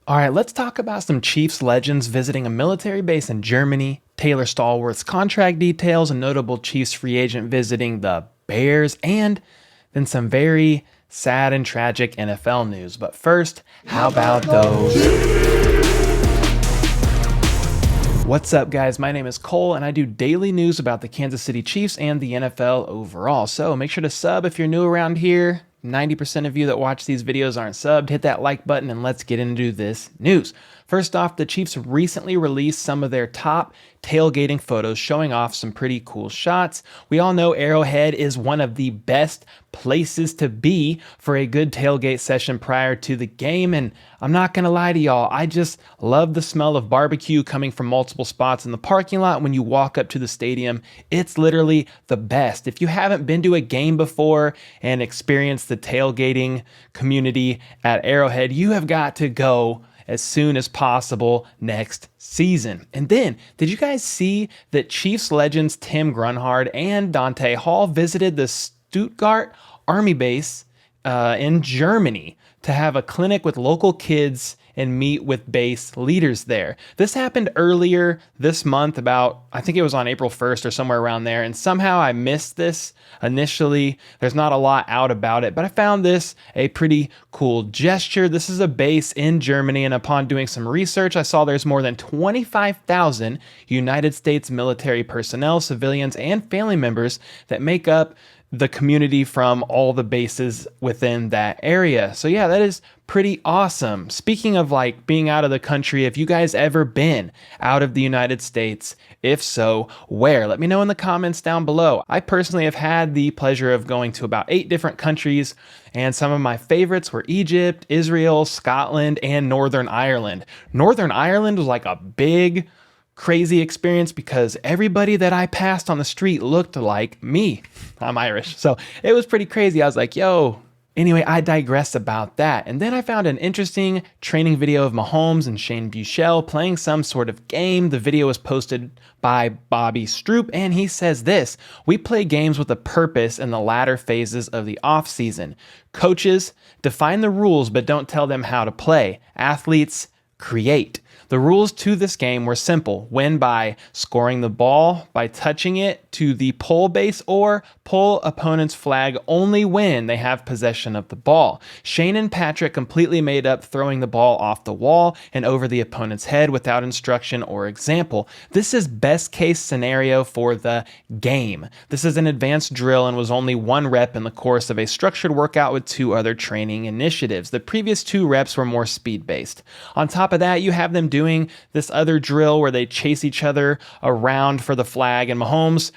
All right, let's talk about some Chiefs legends visiting a military base in Germany, Taylor Stallworth's contract details, a notable Chiefs free agent visiting the Bears, and then some very sad and tragic NFL news. But first, how about those? What's up, guys? My name is Cole, and I do daily news about the Kansas City Chiefs and the NFL overall. So make sure to sub if you're new around here. 90% of you that watch these videos aren't subbed. Hit that like button and let's get into this news. First off, the Chiefs recently released some of their top tailgating photos showing off some pretty cool shots. We all know Arrowhead is one of the best places to be for a good tailgate session prior to the game, and I'm not gonna lie to y'all, I just love the smell of barbecue coming from multiple spots in the parking lot when you walk up to the stadium. It's literally the best. If you haven't been to a game before and experienced the tailgating community at Arrowhead, you have got to go as soon as possible next season. And then, did you guys see that Chiefs legends Tim Grunhard and Dante Hall visited the Stuttgart Army base in Germany to have a clinic with local kids and meet with base leaders there? This happened earlier this month, I think it was on April 1st or somewhere around there, and somehow I missed this initially. There's not a lot out about it, but I found this a pretty cool gesture. This is a base in Germany, and upon doing some research, I saw there's more than 25,000 United States military personnel, civilians, and family members that make up the community from all the bases within that area. So yeah, that is pretty awesome. Speaking of like being out of the country, have you guys ever been out of the United States? If so, where? Let me know in the comments down below. I personally have had the pleasure of going to about 8 different countries, and some of my favorites were Egypt, Israel, Scotland, and Northern Ireland. Northern Ireland was like a big crazy experience because everybody that I passed on the street looked like me. I'm Irish, so it was pretty crazy. I was like, yo. Anyway, I digress about that. And then I found an interesting training video of Mahomes and Mahomes Buechele playing some sort of game. The video was posted by Bobby Stroop, and he says this: "We play games with a purpose in the latter phases of the offseason. Coaches define the rules but don't tell them how to play. Athletes create. The rules to this game were simple: win by scoring the ball, by touching it to the pole base, or pull opponent's flag only when they have possession of the ball. Shane and Patrick completely made up throwing the ball off the wall and over the opponent's head without instruction or example. This is best case scenario for the game. This is an advanced drill and was only 1 rep in the course of a structured workout with 2 other training initiatives. The previous 2 reps were more speed based. On top of that, you have them doing this other drill where they chase each other around for the flag, and Mahomes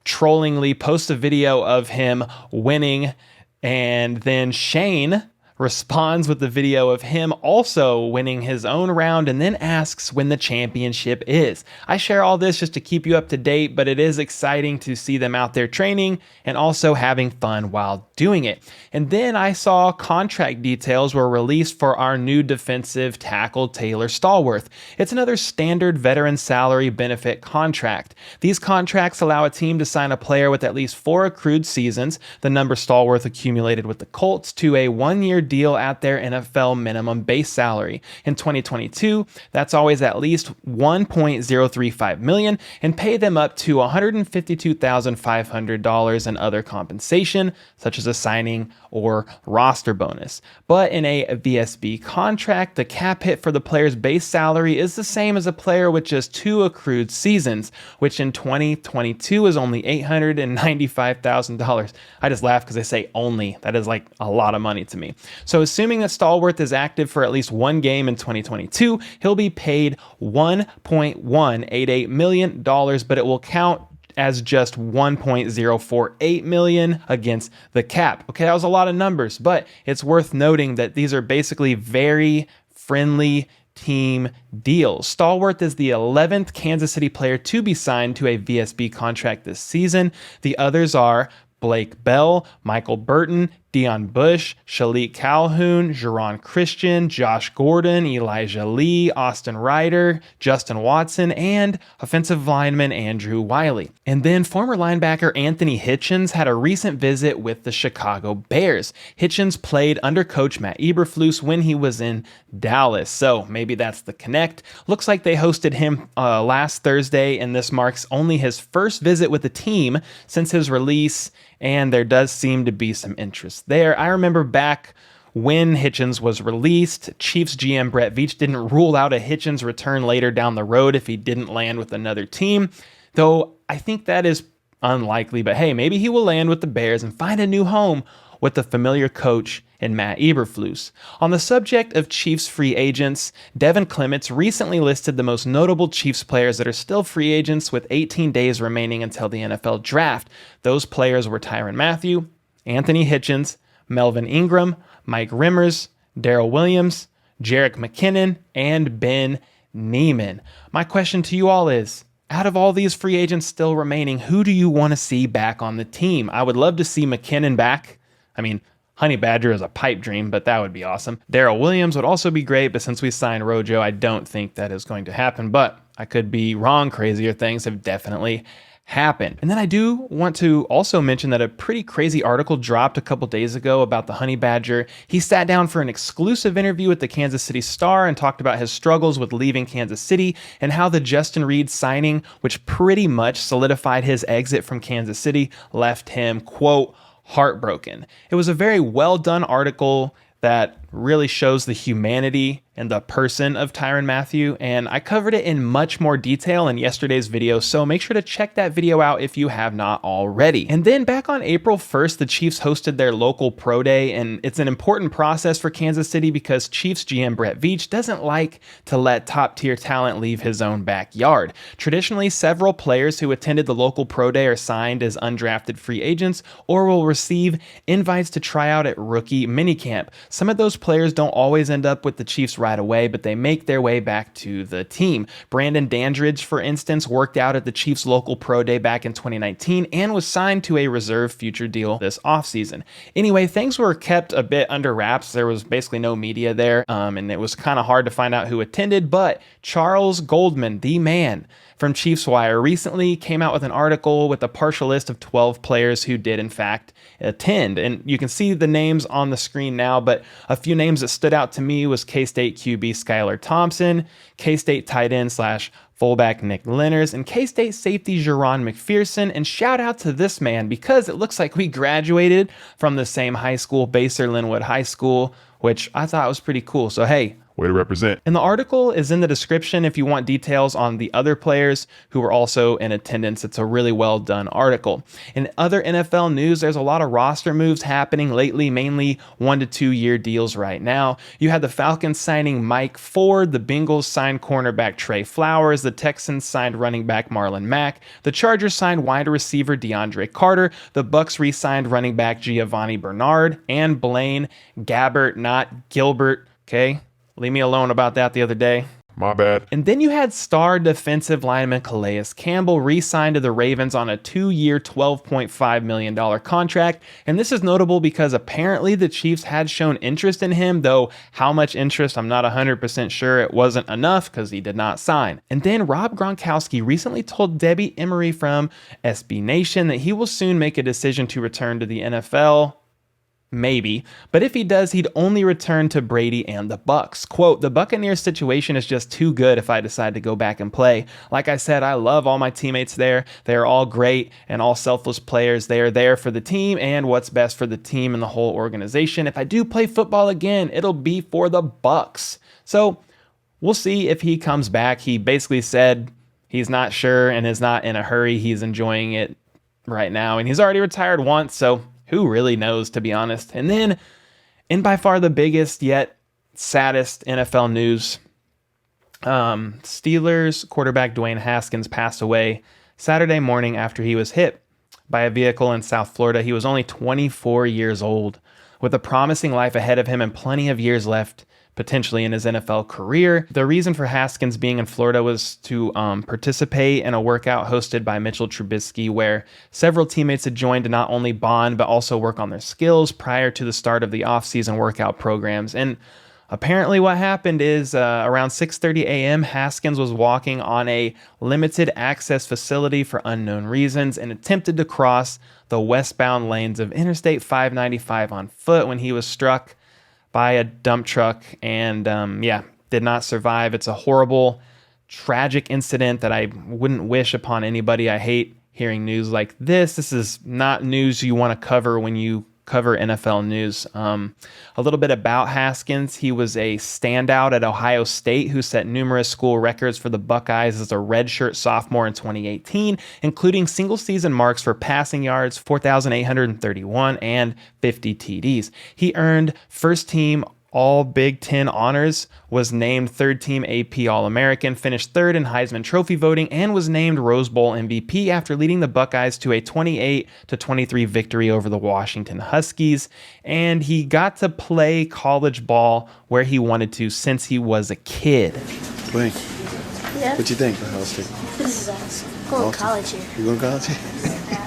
trollingly posts a video of him winning, and then Shane responds with the video of him also winning his own round and then asks when the championship is. I share all this just to keep you up to date, but it is exciting to see them out there training and also having fun while doing it. And then I saw contract details were released for our new defensive tackle, Taylor Stallworth. It's another standard veteran salary benefit contract. These contracts allow a team to sign a player with at least 4 accrued seasons, the number Stallworth accumulated with the Colts, to a 1-year deal at their NFL minimum base salary. In 2022, that's always at least $1.035 million, and pay them up to $152,500 in other compensation, such as a signing or roster bonus. But in a VSB contract, the cap hit for the player's base salary is the same as a player with just 2 accrued seasons, which in 2022 is only $895,000. I just laugh because I say only. That is like a lot of money to me. So assuming that Stallworth is active for at least 1 game in 2022, he'll be paid $1.188 million, but it will count as just $1.048 million against the cap. Okay, that was a lot of numbers, but it's worth noting that these are basically very friendly team deals. Stallworth is the 11th Kansas City player to be signed to a VSB contract this season. The others are Blake Bell, Michael Burton, Deion Bush, Shalik Calhoun, Jerron Christian, Josh Gordon, Elijah Lee, Austin Ryder, Justin Watson, and offensive lineman Andrew Wiley. And then former linebacker Anthony Hitchens had a recent visit with the Chicago Bears. Hitchens played under coach Matt Eberflus when he was in Dallas, so maybe that's the connect. Looks like they hosted him last Thursday, and this marks only his first visit with the team since his release, and there does seem to be some interest there. I remember back when Hitchens was released, Chiefs GM Brett Veach didn't rule out a Hitchens return later down the road if he didn't land with another team, though I think that is unlikely. But hey, maybe he will land with the Bears and find a new home with the familiar coach in Matt Eberflus. On the subject of Chiefs free agents, Devin Clements recently listed the most notable Chiefs players that are still free agents with 18 days remaining until the NFL draft. Those players were Tyrann Mathieu, Anthony Hitchens, Melvin Ingram, Mike Rimmers, Darrell Williams, Jerick McKinnon, and Ben Neiman. My question to you all is, out of all these free agents still remaining, who do you want to see back on the team? I would love to see McKinnon back. I mean, Honey Badger is a pipe dream, but that would be awesome. Darrell Williams would also be great, but since we signed Rojo, I don't think that is going to happen. But I could be wrong. Crazier things have definitely happened. And then I do want to also mention that a pretty crazy article dropped a couple days ago about the Honey Badger. He sat down for an exclusive interview with the Kansas City Star and talked about his struggles with leaving Kansas City and how the Justin Reid signing, which pretty much solidified his exit from Kansas City, left him, quote, heartbroken. It was a very well done article that really shows the humanity and the person of Tyrann Mathieu, and I covered it in much more detail in yesterday's video, so make sure to check that video out if you have not already. And then back on April 1st, the Chiefs hosted their local pro day, and it's an important process for Kansas City because Chiefs GM Brett Veach doesn't like to let top-tier talent leave his own backyard. Traditionally, several players who attended the local pro day are signed as undrafted free agents or will receive invites to try out at rookie minicamp. Some of those players don't always end up with the Chiefs right away, but they make their way back to the team. Brandon Dandridge, for instance, worked out at the Chiefs local pro day back in 2019 and was signed to a reserve future deal this offseason. Anyway, things were kept a bit under wraps. There was basically no media there, and it was kind of hard to find out who attended, but Charles Goldman, the man from Chiefs Wire, recently came out with an article with a partial list of 12 players who did in fact attend. And you can see the names on the screen now, but a few names that stood out to me was K-State QB Skylar Thompson, K-State tight end / fullback Nick Lenners, and K-State safety Jerron McPherson. And shout out to this man because it looks like we graduated from the same high school, Baser Linwood High School, which I thought was pretty cool. So hey, way to represent. And the article is in the description if you want details on the other players who were also in attendance. It's a really well done article. In other NFL news, there's a lot of roster moves happening lately, mainly 1 to 2 year deals right now. You had the Falcons signing Mike Ford, the Bengals signed cornerback Tre Flowers, the Texans signed running back Marlon Mack, the Chargers signed wide receiver DeAndre Carter, the Bucs re-signed running back Giovanni Bernard, and Blaine Gabbert, not Gilbert, okay? Leave me alone about that the other day. My bad. And then you had star defensive lineman Calais Campbell re-signed to the Ravens on a 2-year, $12.5 million contract. And this is notable because apparently the Chiefs had shown interest in him, though how much interest, I'm not 100% sure. It wasn't enough because he did not sign. And then Rob Gronkowski recently told Debbie Emery from SB Nation that he will soon make a decision to return to the NFL. Maybe, but if he does, he'd only return to Brady and the Bucs. Quote, the Buccaneers situation is just too good if I decide to go back and play. Like I said, I love all my teammates there. They are all great and all selfless players. They are there for the team and what's best for the team and the whole organization. If I do play football again, it'll be for the Bucs. So we'll see if he comes back. He basically said he's not sure and is not in a hurry. He's enjoying it right now and he's already retired once, so who really knows, to be honest? And then, in by far the biggest yet saddest NFL news, Steelers quarterback Dwayne Haskins passed away Saturday morning after he was hit by a vehicle in South Florida. He was only 24 years old, with a promising life ahead of him and plenty of years left potentially in his NFL career. The reason for Haskins being in Florida was to participate in a workout hosted by Mitchell Trubisky, where several teammates had joined to not only bond, but also work on their skills prior to the start of the offseason workout programs. And apparently what happened is around 6:30 a.m., Haskins was walking on a limited access facility for unknown reasons and attempted to cross the westbound lanes of Interstate 595 on foot when he was struck by a dump truck and, did not survive. It's a horrible, tragic incident that I wouldn't wish upon anybody. I hate hearing news like this. This is not news you want to cover when you cover NFL news. A little bit about Haskins. He was a standout at Ohio State who set numerous school records for the Buckeyes as a redshirt sophomore in 2018, including single-season marks for passing yards, 4,831, and 50 TDs. He earned first-team All Big Ten honors, was named third-team AP All-American, finished third in Heisman Trophy voting, and was named Rose Bowl MVP after leading the Buckeyes to a 28-23 victory over the Washington Huskies. And he got to play college ball where he wanted to since he was a kid. Dwayne, yeah. What you think of Ohio State? This is awesome. Going to college here. You going to college here?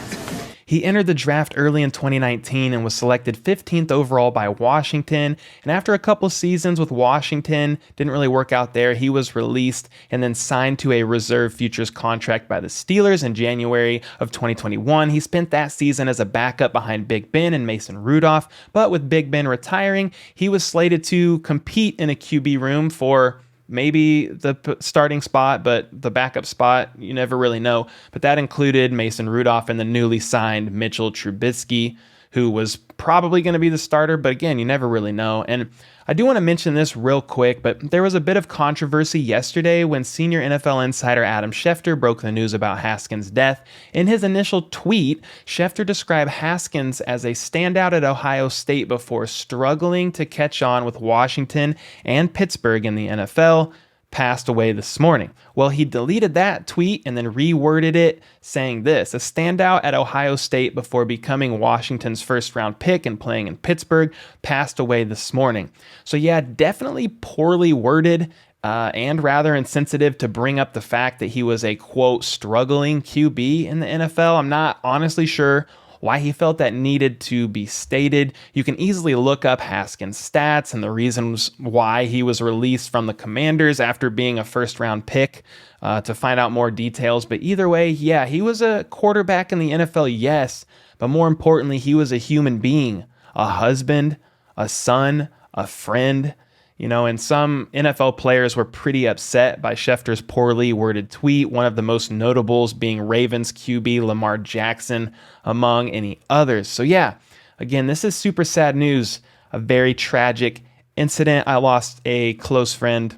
He entered the draft early in 2019 and was selected 15th overall by Washington. And after a couple seasons with Washington, didn't really work out there, he was released and then signed to a reserve futures contract by the Steelers in January of 2021. He spent that season as a backup behind Big Ben and Mason Rudolph, but with Big Ben retiring, he was slated to compete in a QB room for maybe the starting spot, but the backup spot, you never really know. But that included Mason Rudolph and the newly signed Mitchell Trubisky, who was probably going to be the starter, but again, you never really know. And I do want to mention this real quick, but there was a bit of controversy yesterday when senior NFL insider Adam Schefter broke the news about Haskins' death. In his initial tweet, Schefter described Haskins as a standout at Ohio State before struggling to catch on with Washington and Pittsburgh in the NFL. Passed away this morning. Well, he deleted that tweet and then reworded it saying this: a standout at Ohio State before becoming Washington's first round pick and playing in Pittsburgh, passed away this morning. So yeah, definitely poorly worded and rather insensitive to bring up the fact that he was a quote struggling QB in the NFL. I'm not honestly sure why he felt that needed to be stated. You can easily look up Haskins' stats and the reasons why he was released from the Commanders after being a first-round pick to find out more details. But either way, yeah, he was a quarterback in the NFL, yes, but more importantly, he was a human being, a husband, a son, a friend. You know, and some NFL players were pretty upset by Schefter's poorly worded tweet, one of the most notables being Ravens QB Lamar Jackson, among any others. So yeah, again, this is super sad news, a very tragic incident. I lost a close friend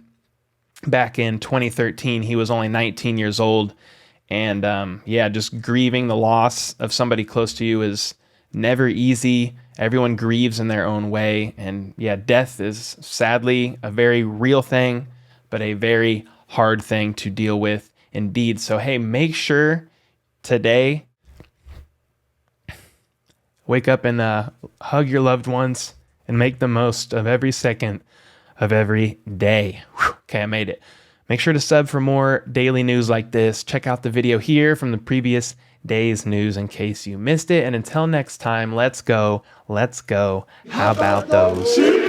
back in 2013. He was only 19 years old. And just grieving the loss of somebody close to you is never easy. Everyone grieves in their own way. And yeah, death is sadly a very real thing, but a very hard thing to deal with indeed. So, hey, make sure today, wake up and hug your loved ones and make the most of every second of every day. Whew. Okay, I made it. Make sure to sub for more daily news like this. Check out the video here from the previous day's news in case you missed it. And until next time, let's go. How about those?